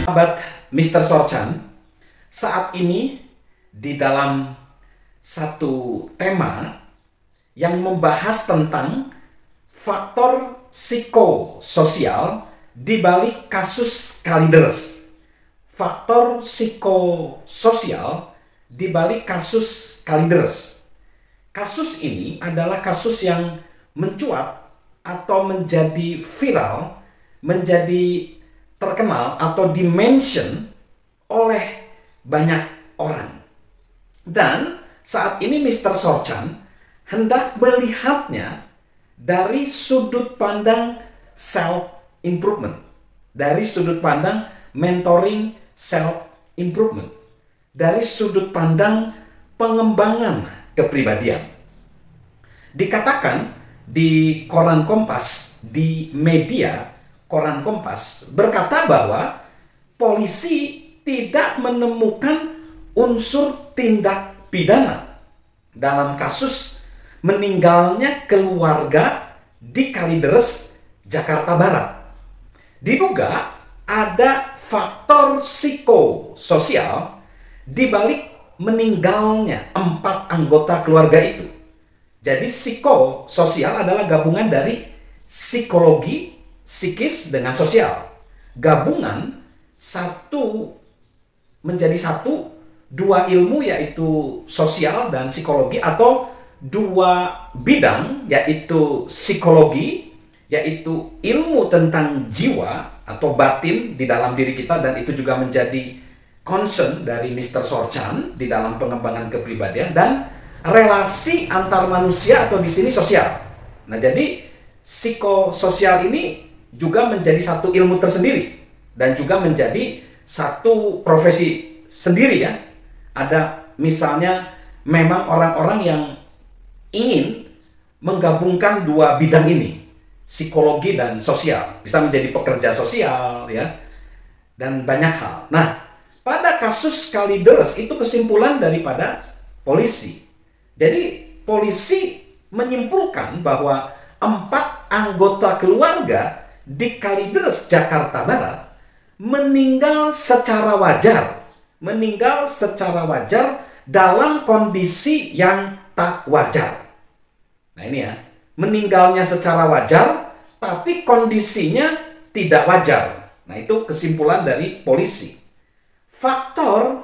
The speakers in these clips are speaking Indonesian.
Sahabat Mr. Sorchan, saat ini di dalam satu tema yang membahas tentang faktor psikososial di balik kasus Kalideres. Faktor psikososial di balik kasus Kalideres. Kasus ini adalah kasus yang mencuat atau menjadi viral, menjadi terkenal atau dimention oleh banyak orang. Dan saat ini Mr. Sorchan hendak melihatnya dari sudut pandang self-improvement, dari sudut pandang mentoring self-improvement, dari sudut pandang pengembangan kepribadian. Dikatakan di koran Kompas, di media koran Kompas, berkata bahwa polisi tidak menemukan unsur tindak pidana dalam kasus meninggalnya keluarga di Kalideres, Jakarta Barat. Diduga ada faktor psikososial di balik meninggalnya 4 anggota keluarga itu. Jadi psikososial adalah gabungan dari psikologi, psikis dengan sosial. Gabungan menjadi satu, dua ilmu yaitu sosial dan psikologi, atau dua bidang yaitu psikologi, yaitu ilmu tentang jiwa atau batin di dalam diri kita, dan itu juga menjadi concern dari Mr. Sorchan di dalam pengembangan kepribadian, dan relasi antar manusia atau di sini sosial. Nah, jadi psikososial ini juga menjadi satu ilmu tersendiri dan juga menjadi satu profesi sendiri ya. Ada misalnya memang orang-orang yang ingin menggabungkan dua bidang ini, psikologi dan sosial, bisa menjadi pekerja sosial ya, dan banyak hal. Nah, pada kasus Kalideres itu kesimpulan daripada polisi. Jadi polisi menyimpulkan bahwa 4 anggota keluarga di Kalideres, Jakarta Barat meninggal secara wajar dalam kondisi yang tak wajar. Nah ini ya, meninggalnya secara wajar tapi kondisinya tidak wajar. Nah itu kesimpulan dari polisi. Faktor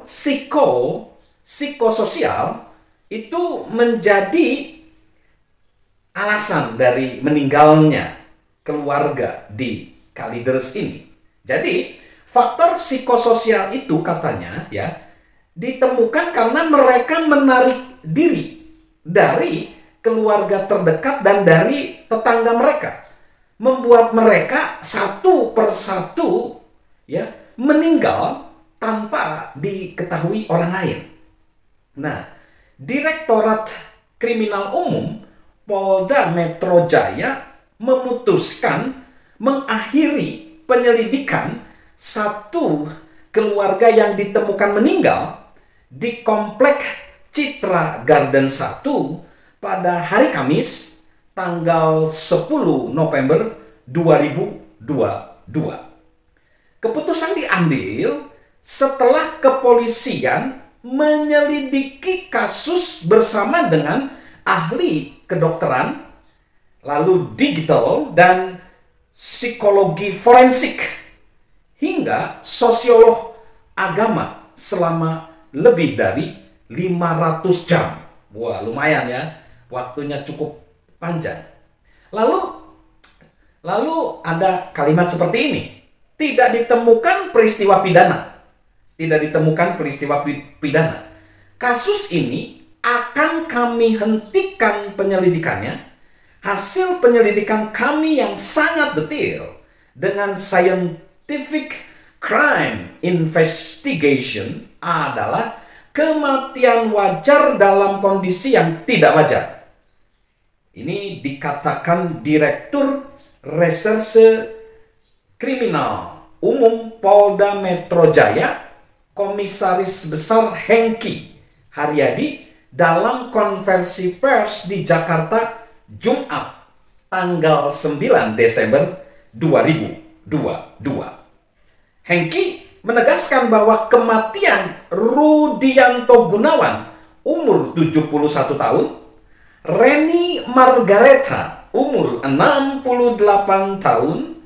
psikososial itu menjadi alasan dari meninggalnya keluarga di Kalideres ini. Jadi faktor psikososial itu katanya ya ditemukan karena mereka menarik diri dari keluarga terdekat dan dari tetangga mereka, membuat mereka satu persatu ya meninggal tanpa diketahui orang lain. Nah, Direktorat Kriminal Umum Polda Metro Jaya memutuskan mengakhiri penyelidikan satu keluarga yang ditemukan meninggal di Komplek Citra Garden 1 pada hari Kamis tanggal 10 November 2022. Keputusan diambil setelah kepolisian menyelidiki kasus bersama dengan ahli kedokteran, lalu digital dan psikologi forensik, hingga sosiolog agama selama lebih dari 500 jam. Wah, lumayan ya, waktunya cukup panjang. Lalu ada kalimat seperti ini, tidak ditemukan peristiwa pidana. Tidak ditemukan peristiwa pidana. Kasus ini akan kami hentikan penyelidikannya. Hasil penyelidikan kami yang sangat detail dengan scientific crime investigation adalah kematian wajar dalam kondisi yang tidak wajar. Ini dikatakan Direktur Reserse Kriminal Umum Polda Metro Jaya, Komisaris Besar Hengki Haryadi dalam konversi pers di Jakarta Jumat tanggal 9 Desember 2022. Hengki menegaskan bahwa kematian Rudianto Gunawan umur 71 tahun, Reni Margareta umur 68 tahun,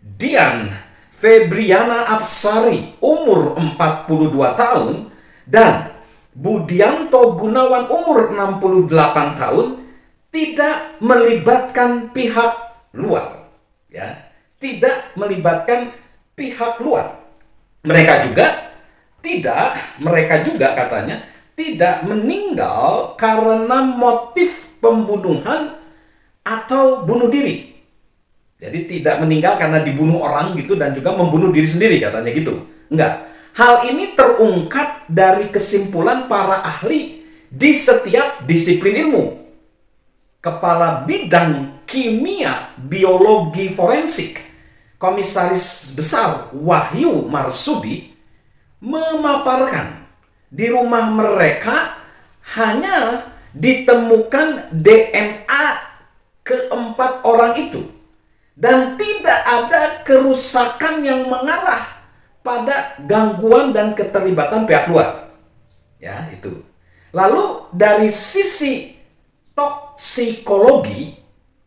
Dian Febriana Apsari umur 42 tahun, dan Budianto Gunawan umur 68 tahun tidak melibatkan pihak luar, ya, tidak melibatkan pihak luar. Mereka juga katanya tidak meninggal karena motif pembunuhan atau bunuh diri. Jadi tidak meninggal karena dibunuh orang gitu dan juga membunuh diri sendiri katanya gitu. Enggak. Hal ini terungkap dari kesimpulan para ahli di setiap disiplin ilmu. Kepala Bidang Kimia Biologi Forensik, Komisaris Besar Wahyu Marsudi, memaparkan di rumah mereka hanya ditemukan DNA keempat orang itu dan tidak ada kerusakan yang mengarah pada gangguan dan keterlibatan pihak luar. Ya, itu. Lalu dari sisi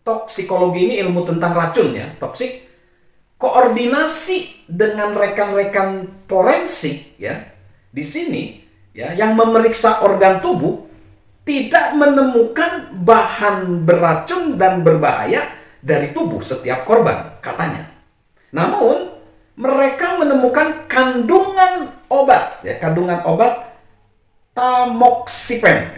toksikologi ini ilmu tentang racun ya, toksik. Koordinasi dengan rekan-rekan forensik ya di sini ya yang memeriksa organ tubuh tidak menemukan bahan beracun dan berbahaya dari tubuh setiap korban katanya. Namun mereka menemukan kandungan obat tamoxifen,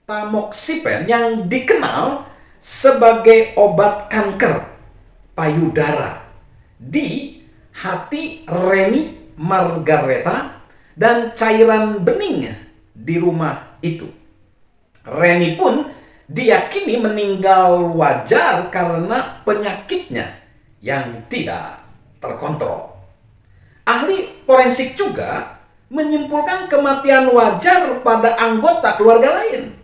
tamoxifen yang dikenal sebagai obat kanker payudara di hati Reni Margareta dan cairan bening di rumah itu. Reni pun diyakini meninggal wajar karena penyakitnya yang tidak terkontrol. Ahli forensik juga menyimpulkan kematian wajar pada anggota keluarga lain.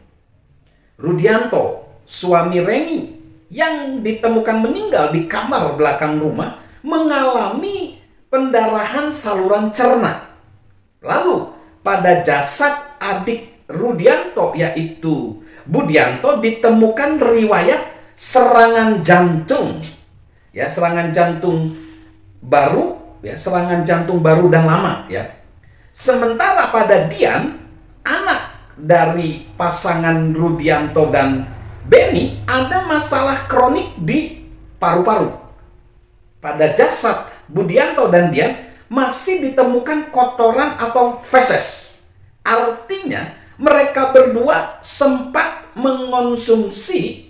Rudianto, suami Reni, yang ditemukan meninggal di kamar belakang rumah mengalami pendarahan saluran cerna. Lalu pada jasad adik Rudianto yaitu Budianto ditemukan riwayat serangan jantung. Ya, serangan jantung baru dan lama ya. Sementara pada Dian, anak dari pasangan Rudianto dan Beni, ada masalah kronik di paru-paru. Pada jasad Budianto dan Dian masih ditemukan kotoran atau feses. Artinya mereka berdua sempat mengonsumsi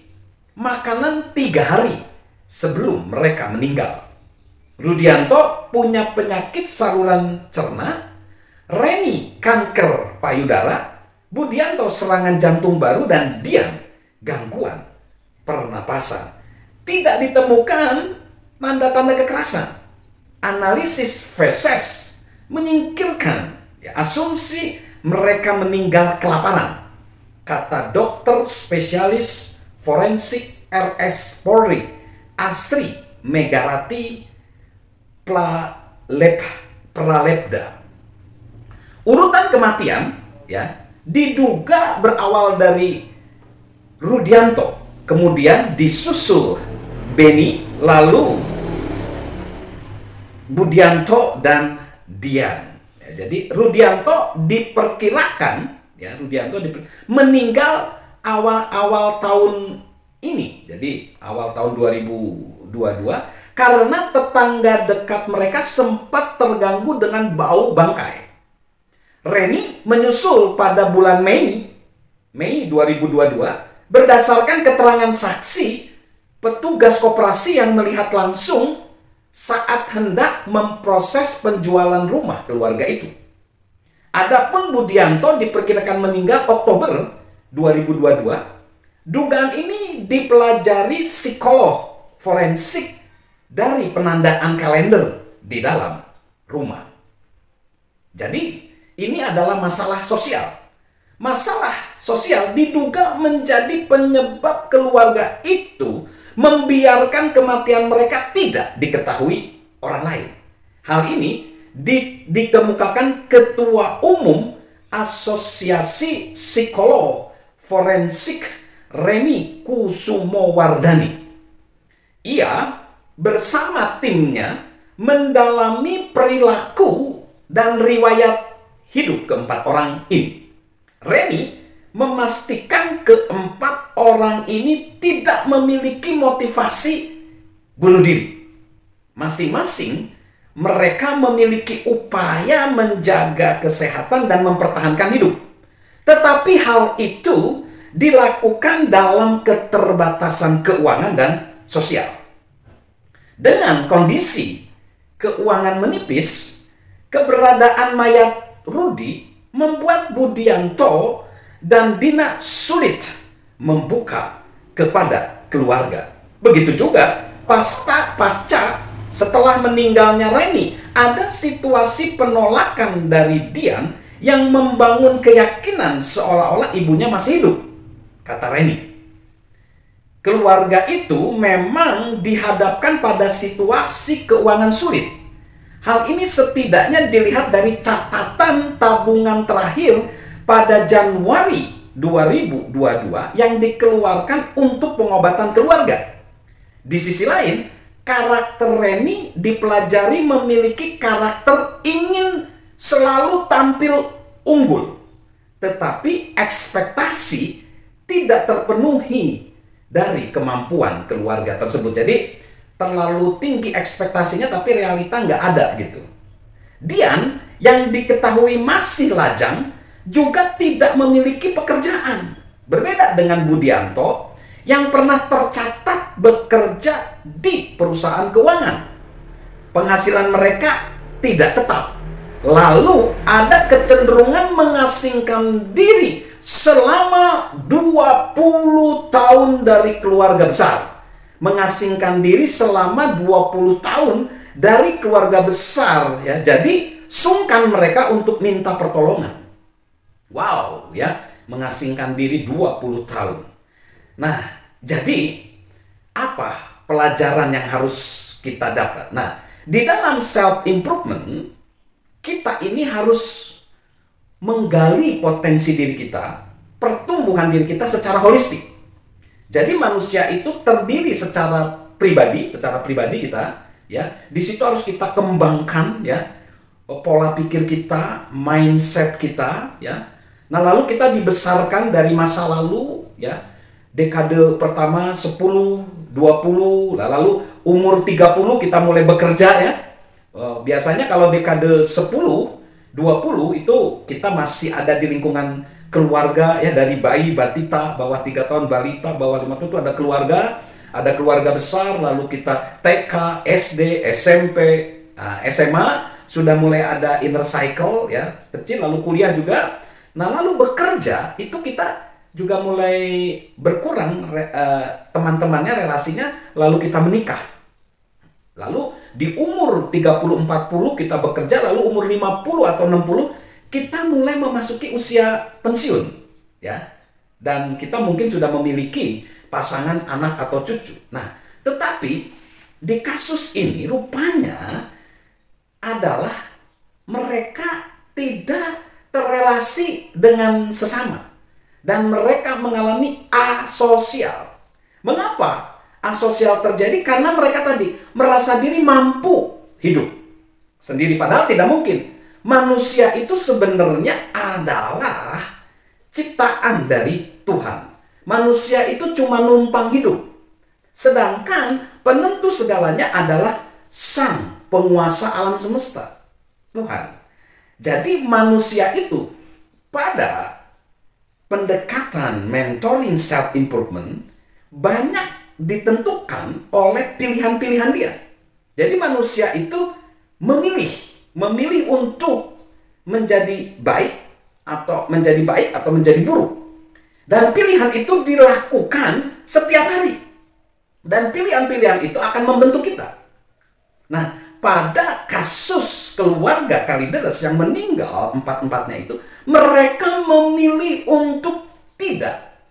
makanan 3 hari sebelum mereka meninggal. Rudianto punya penyakit saluran cerna, Reni kanker payudara, Budianto serangan jantung baru, dan Dian gangguan pernapasan. Tidak ditemukan tanda-tanda kekerasan. Analisis feses menyingkirkan asumsi mereka meninggal kelaparan, kata dokter spesialis forensik RS Polri Asri Megarati Pralepda. Urutan kematian ya diduga berawal dari Rudianto, kemudian disusul Beni, lalu Budianto dan Dian. Ya, jadi Rudianto diperkirakan meninggal awal tahun ini. Jadi awal tahun 2022 karena tetangga dekat mereka sempat terganggu dengan bau bangkai. Reni menyusul pada bulan Mei 2022 berdasarkan keterangan saksi petugas koperasi yang melihat langsung saat hendak memproses penjualan rumah keluarga itu. Adapun Budianto diperkirakan meninggal Oktober 2022. Dugaan ini dipelajari psikolog forensik dari penandaan kalender di dalam rumah. Jadi ini adalah masalah sosial. Masalah sosial diduga menjadi penyebab keluarga itu membiarkan kematian mereka tidak diketahui orang lain. Hal ini dikemukakan Ketua Umum Asosiasi Psikolog Forensik Reni Kusumowardhani. Ia bersama timnya mendalami perilaku dan riwayat hidup keempat orang ini. Reni memastikan keempat orang ini tidak memiliki motivasi bunuh diri. Masing-masing mereka memiliki upaya menjaga kesehatan dan mempertahankan hidup. Tetapi hal itu dilakukan dalam keterbatasan keuangan dan sosial. Dengan kondisi keuangan menipis, keberadaan mayat Rudi membuat Budianto dan Dina sulit membuka kepada keluarga. Begitu juga pasca setelah meninggalnya Reni, ada situasi penolakan dari Dian yang membangun keyakinan seolah-olah ibunya masih hidup, kata Reni. Keluarga itu memang dihadapkan pada situasi keuangan sulit. Hal ini setidaknya dilihat dari catatan tabungan terakhir pada Januari 2022 yang dikeluarkan untuk pengobatan keluarga. Di sisi lain, karakter Reni dipelajari memiliki karakter ingin selalu tampil unggul, tetapi ekspektasi tidak terpenuhi dari kemampuan keluarga tersebut. Jadi terlalu tinggi ekspektasinya tapi realita nggak ada gitu. Dian yang diketahui masih lajang juga tidak memiliki pekerjaan. Berbeda dengan Budianto yang pernah tercatat bekerja di perusahaan keuangan. Penghasilan mereka tidak tetap. Lalu ada kecenderungan mengasingkan diri selama 20 tahun dari keluarga besar. Mengasingkan diri selama 20 tahun dari keluarga besar ya. Jadi sungkan mereka untuk minta pertolongan. Wow, ya, mengasingkan diri 20 tahun. Nah, jadi apa pelajaran yang harus kita dapat? Nah, di dalam self improvement kita ini harus menggali potensi diri kita, pertumbuhan diri kita secara holistik. Jadi manusia itu terdiri secara pribadi kita, ya. Di situ harus kita kembangkan, ya, pola pikir kita, mindset kita, ya. Nah, lalu kita dibesarkan dari masa lalu, ya. Dekade pertama 10, 20, lalu umur 30 kita mulai bekerja, ya. Biasanya kalau dekade 10, 20 itu kita masih ada di lingkungan keluarga, ya, dari bayi, batita, bawah 3 tahun, balita, bawah 5 tahun itu ada keluarga besar, lalu kita TK, SD, SMP, SMA, sudah mulai ada inner cycle, ya, kecil, lalu kuliah juga. Nah, lalu bekerja, itu kita juga mulai berkurang teman-temannya, relasinya, lalu kita menikah. Lalu di umur 30-40 kita bekerja, lalu umur 50 atau 60 kita mulai memasuki usia pensiun, ya. Dan kita mungkin sudah memiliki pasangan, anak atau cucu. Nah, tetapi di kasus ini rupanya adalah mereka tidak terrelasi dengan sesama dan mereka mengalami asosial. Mengapa asosial terjadi? Karena mereka tadi merasa diri mampu hidup sendiri, padahal tidak mungkin. Manusia itu sebenarnya adalah ciptaan dari Tuhan. Manusia itu cuma numpang hidup. Sedangkan penentu segalanya adalah Sang Penguasa alam semesta, Tuhan. Jadi manusia itu pada pendekatan mentoring self improvement banyak ditentukan oleh pilihan-pilihan dia. Jadi manusia itu memilih untuk menjadi baik atau menjadi buruk. Dan pilihan itu dilakukan setiap hari. Dan pilihan-pilihan itu akan membentuk kita. Nah, pada kasus keluarga Kalideres yang meninggal empat-empatnya itu, mereka memilih untuk tidak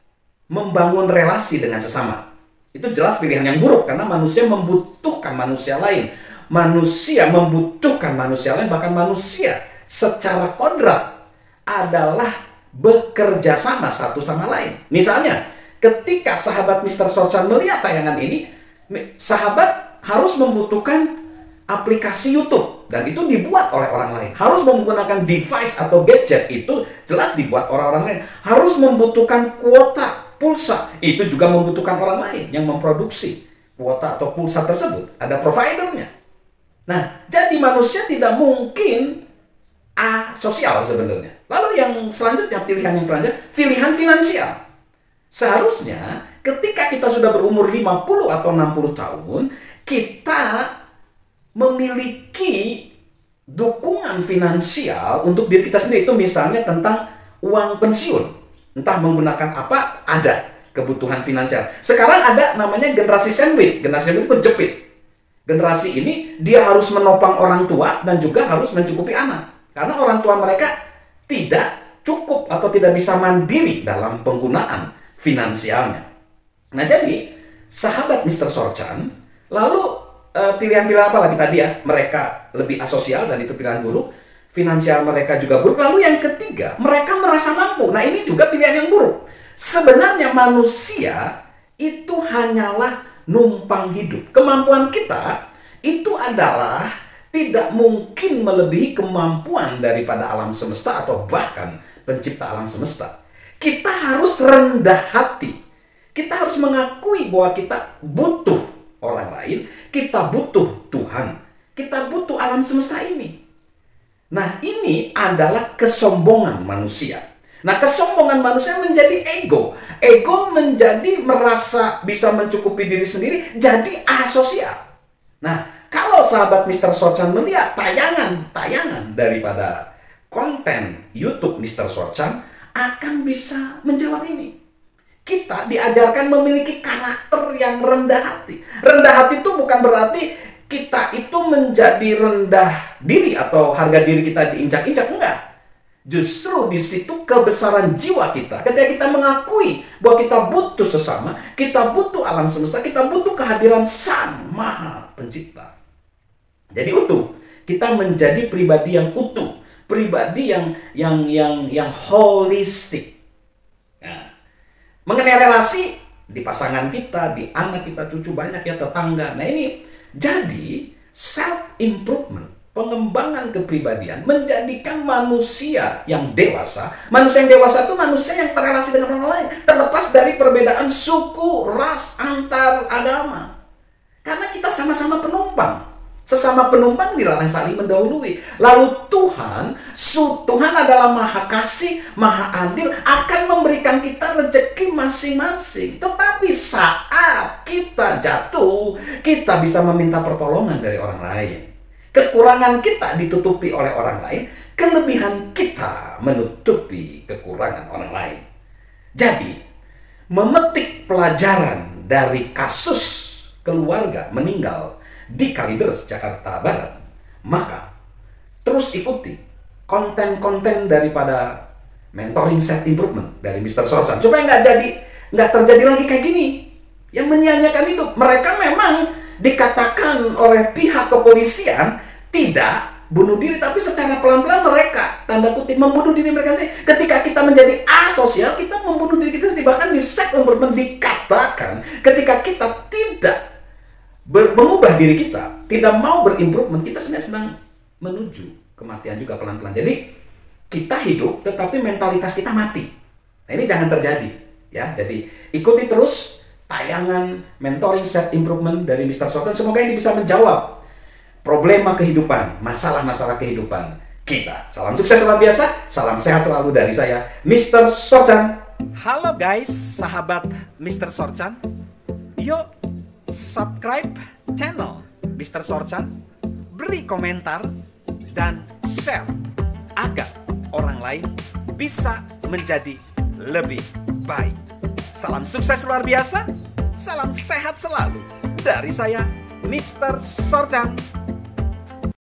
membangun relasi dengan sesama. Itu jelas pilihan yang buruk karena manusia membutuhkan manusia lain. manusia membutuhkan manusia lain, bahkan manusia secara kodrat adalah bekerja sama satu sama lain. Misalnya, ketika sahabat Mr. Sorchan melihat tayangan ini, sahabat harus membutuhkan aplikasi YouTube, dan itu dibuat oleh orang lain. Harus menggunakan device atau gadget, itu jelas dibuat orang-orang lain. Harus membutuhkan kuota pulsa, itu juga membutuhkan orang lain yang memproduksi kuota atau pulsa tersebut. Ada providernya. Nah, jadi manusia tidak mungkin asosial sebenarnya. Lalu yang selanjutnya, pilihan yang selanjutnya, pilihan finansial. Seharusnya ketika kita sudah berumur 50 atau 60 tahun, kita memiliki dukungan finansial untuk diri kita sendiri. Itu misalnya tentang uang pensiun. Entah menggunakan apa, ada kebutuhan finansial. Sekarang ada namanya generasi sandwich. Generasi sandwich itu kejepit. Generasi ini dia harus menopang orang tua dan juga harus mencukupi anak. Karena orang tua mereka tidak cukup atau tidak bisa mandiri dalam penggunaan finansialnya. Nah, jadi sahabat Mr. Sorchan lalu pilihan-pilihan apa lagi tadi ya? Mereka lebih asosial dan itu pilihan buruk. Finansial mereka juga buruk. Lalu yang ketiga, mereka merasa mampu. Nah, ini juga pilihan yang buruk. Sebenarnya manusia itu hanyalah numpang hidup. Kemampuan kita itu adalah tidak mungkin melebihi kemampuan daripada alam semesta atau bahkan pencipta alam semesta. Kita harus rendah hati. Kita harus mengakui bahwa kita butuh orang lain, kita butuh Tuhan, kita butuh alam semesta ini. Nah, ini adalah kesombongan manusia. Nah, kesombongan manusia menjadi ego. Ego menjadi merasa bisa mencukupi diri sendiri, jadi asosial. Nah, kalau sahabat Mr. Sorchan melihat tayangan daripada konten YouTube Mr. Sorchan, akan bisa menjawab ini. Kita diajarkan memiliki karakter yang rendah hati. Rendah hati itu bukan berarti kita itu menjadi rendah diri atau harga diri kita diinjak-injak. Enggak. Justru di situ kebesaran jiwa kita. Ketika kita mengakui bahwa kita butuh sesama, kita butuh alam semesta, kita butuh kehadiran Sang Maha Pencipta. Jadi utuh. Kita menjadi pribadi yang utuh, pribadi yang holistik. Nah, mengenai relasi di pasangan kita, di anak kita, cucu banyak ya, tetangga. Nah, ini jadi self improvement, pengembangan kepribadian menjadikan manusia yang dewasa. Manusia yang dewasa itu manusia yang terrelasi dengan orang lain, terlepas dari perbedaan suku, ras, antar agama. Karena kita sama-sama penumpang. Sesama penumpang dilarang saling mendahului. Lalu Tuhan adalah Maha Kasih, Maha Adil, akan memberikan kita rezeki masing-masing. Tetapi saat kita jatuh, kita bisa meminta pertolongan dari orang lain. Kekurangan kita ditutupi oleh orang lain, kelebihan kita menutupi kekurangan orang lain. Jadi, memetik pelajaran dari kasus keluarga meninggal di Kalideres, Jakarta Barat, maka terus ikuti konten-konten daripada mentoring self improvement dari Mr. Sorchan supaya nggak terjadi lagi kayak gini yang menyia-nyiakan hidup. Mereka memang dikatakan oleh pihak kepolisian tidak bunuh diri, tapi secara pelan-pelan mereka tanda kutip membunuh diri mereka sendiri. Ketika kita menjadi asosial, kita membunuh diri kita sendiri. Bahkan di self improvement dikatakan ketika kita tidak mengubah diri kita, tidak mau berimprovement, kita sebenarnya sedang menuju kematian juga pelan-pelan. Jadi kita hidup tetapi mentalitas kita mati. Nah, ini jangan terjadi ya. Jadi ikuti terus tayangan mentoring self improvement dari Mr. Sorchan. Semoga ini bisa menjawab problema kehidupan, masalah-masalah kehidupan kita. Salam sukses luar biasa, salam sehat selalu dari saya, Mr. Sorchan. Halo guys, sahabat Mr. Sorchan. Yuk subscribe channel Mr. Sorchan, beri komentar dan share agar orang lain bisa menjadi lebih baik. Salam sukses luar biasa, salam sehat selalu dari saya, Mr. Sorchan.